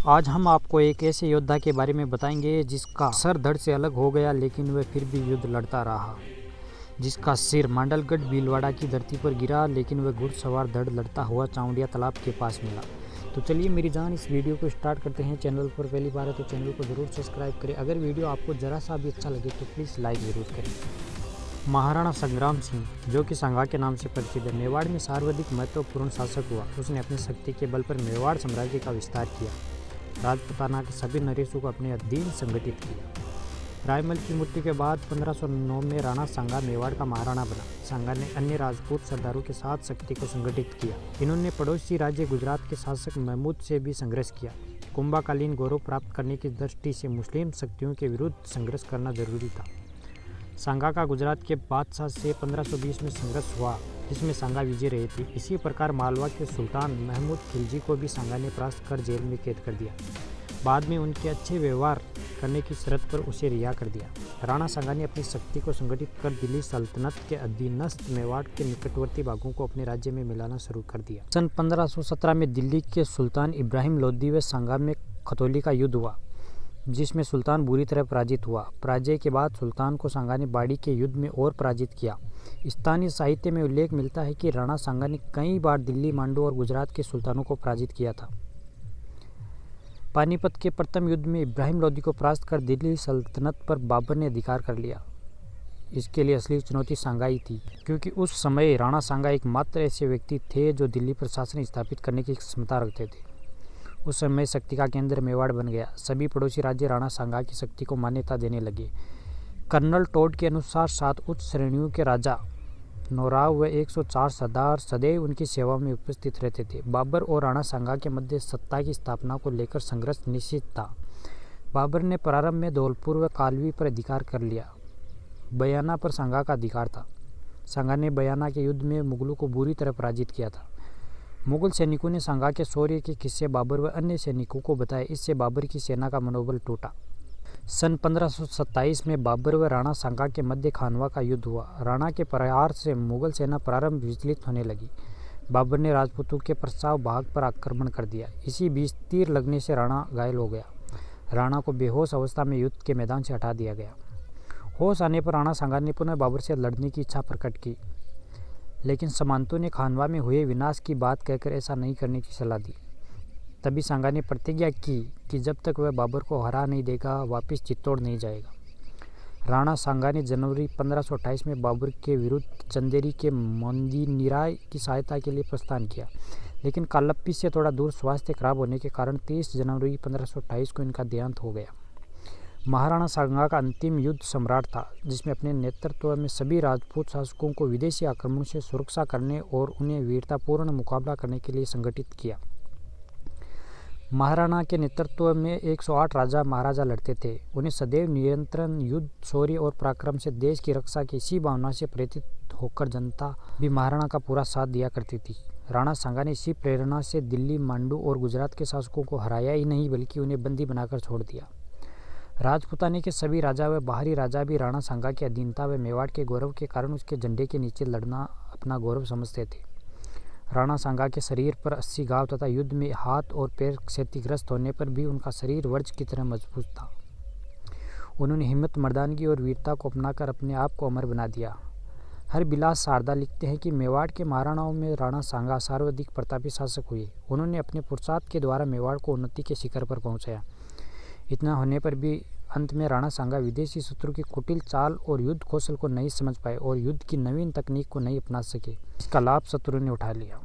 आज हम आपको एक ऐसे योद्धा के बारे में बताएंगे जिसका सर धड़ से अलग हो गया लेकिन वह फिर भी युद्ध लड़ता रहा। जिसका सिर मांडलगढ़ भीलवाड़ा की धरती पर गिरा लेकिन वह घुड़सवार धड़ लड़ता हुआ चावड़िया तालाब के पास मिला। तो चलिए मेरी जान इस वीडियो को स्टार्ट करते हैं। चैनल पर पहली बार है तो चैनल को ज़रूर सब्सक्राइब करें। अगर वीडियो आपको ज़रा सा भी अच्छा लगे तो प्लीज़ लाइक ज़रूर करें। महाराणा संग्राम सिंह, जो कि संगा के नाम से प्रसिद्ध है, मेवाड़ में सर्वाधिक महत्वपूर्ण शासक हुआ। उसने अपनी शक्ति के बल पर मेवाड़ साम्राज्य का विस्तार किया। राजपूताना के सभी नरेशों को अपने अधीन संगठित किया। रायमल की मृत्यु के बाद 1509 में राणा सांगा मेवाड़ का महाराणा बना। सांगा ने अन्य राजपूत सरदारों के साथ शक्ति को संगठित किया। इन्होंने पड़ोसी राज्य गुजरात के शासक महमूद से भी संघर्ष किया। कुंभकालीन गौरव प्राप्त करने की दृष्टि से मुस्लिम शक्तियों के विरुद्ध संघर्ष करना जरूरी था। सांगा का गुजरात के बादशाह से 1520 में संघर्ष हुआ जिसमें सांगा विजय रहे थे। इसी प्रकार मालवा के सुल्तान महमूद खिलजी को भी सांगा ने परास्त कर जेल में कैद कर दिया। बाद में उनके अच्छे व्यवहार करने की शर्त पर उसे रिहा कर दिया। राणा सांगा ने अपनी शक्ति को संगठित कर दिल्ली सल्तनत के अधीनस्थ मेवाड़ के निकटवर्ती भागों को अपने राज्य में मिलाना शुरू कर दिया। सन 1517 में दिल्ली के सुल्तान इब्राहिम लोदी व सांगा में खतौली का युद्ध हुआ जिसमें सुल्तान बुरी तरह पराजित हुआ। पराजय के बाद सुल्तान को सांगा ने बाड़ी के युद्ध में और पराजित किया। स्थानीय साहित्य में उल्लेख मिलता है कि राणा सांगा ने कई बार दिल्ली, मांडू और गुजरात के सुल्तानों को पराजित किया था। पानीपत के प्रथम युद्ध में इब्राहिम लोदी को परास्त कर दिल्ली सल्तनत पर बाबर ने अधिकार कर लिया। इसके लिए असली चुनौती सांगा ही थी, क्योंकि उस समय राणा सांगा एकमात्र ऐसे व्यक्ति थे जो दिल्ली पर शासन स्थापित करने की क्षमता रखते थे। उस समय शक्ति का केंद्र मेवाड़ बन गया। सभी पड़ोसी राज्य राणा सांगा की शक्ति को मान्यता देने लगे। कर्नल टोड के अनुसार 7 उच्च श्रेणियों के राजा, नौराव व 104 सरदार सदैव उनकी सेवा में उपस्थित रहते थे। बाबर और राणा सांगा के मध्य सत्ता की स्थापना को लेकर संघर्ष निश्चित था। बाबर ने प्रारंभ में धौलपुर व कालवी पर अधिकार कर लिया। बयाना पर सांगा का अधिकार था। सांगा ने बयाना के युद्ध में मुगलों को बुरी तरह पराजित किया था। मुगल सैनिकों ने सांगा के शौर्य के किस्से बाबर व अन्य सैनिकों को बताए। इससे बाबर की सेना का मनोबल टूटा। सन 1527 में बाबर व राणा सांगा के मध्य खानवा का युद्ध हुआ। राणा के प्रहार से मुगल सेना प्रारंभ विचलित होने लगी। बाबर ने राजपूतों के प्रस्ताव भाग पर आक्रमण कर दिया। इसी बीच तीर लगने से राणा घायल हो गया। राणा को बेहोश अवस्था में युद्ध के मैदान से हटा दिया गया। होश आने पर राणा सांगा ने पुनः बाबर से लड़ने की इच्छा प्रकट की, लेकिन सामंतों ने खानवा में हुए विनाश की बात कहकर ऐसा नहीं करने की सलाह दी। तभी सांगा ने प्रतिज्ञा की कि जब तक वह बाबर को हरा नहीं देगा वापस चित्तौड़ नहीं जाएगा। राणा सांगा ने जनवरी 1528 में बाबर के विरुद्ध चंदेरी के मोंदीनिराय की सहायता के लिए प्रस्थान किया, लेकिन कालप्पी से थोड़ा दूर स्वास्थ्य खराब होने के कारण 30 जनवरी 1528 को इनका देहांत हो गया। महाराणा सांगा का अंतिम युद्ध सम्राट था, जिसमें अपने नेतृत्व में सभी राजपूत शासकों को विदेशी आक्रमण से सुरक्षा करने और उन्हें वीरतापूर्ण मुकाबला करने के लिए संगठित किया। महाराणा के नेतृत्व में 108 राजा महाराजा लड़ते थे। उन्हें सदैव निरंतर युद्ध, शौर्य और पराक्रम से देश की रक्षा की इसी भावना से प्रेरित होकर जनता भी महाराणा का पूरा साथ दिया करती थी। राणा सांगा ने इसी प्रेरणा से दिल्ली, मांडू और गुजरात के शासकों को हराया ही नहीं बल्कि उन्हें बंदी बनाकर छोड़ दिया। राजपूताने के सभी राजा व बाहरी राजा भी राणा सांगा की अधीनता व मेवाड़ के गौरव के कारण उसके झंडे के नीचे लड़ना अपना गौरव समझते थे। राणा सांगा के शरीर पर 80 घाव तथा युद्ध में हाथ और पैर क्षतिग्रस्त होने पर भी उनका शरीर वज्र की तरह मजबूत था। उन्होंने हिम्मत, मर्दानगी और वीरता को अपनाकर अपने आप को अमर बना दिया। हरबिलास शारदा लिखते हैं कि मेवाड़ के महाराणाओं में राणा सांगा सर्वाधिक प्रतापी शासक हुए। उन्होंने अपने पुरुषार्थ के द्वारा मेवाड़ को उन्नति के शिखर पर पहुंचाया। इतना होने पर भी अंत में राणा सांगा विदेशी शत्रु की कुटिल चाल और युद्ध कौशल को नहीं समझ पाए और युद्ध की नवीन तकनीक को नहीं अपना सके। इसका लाभ शत्रु ने उठा लिया।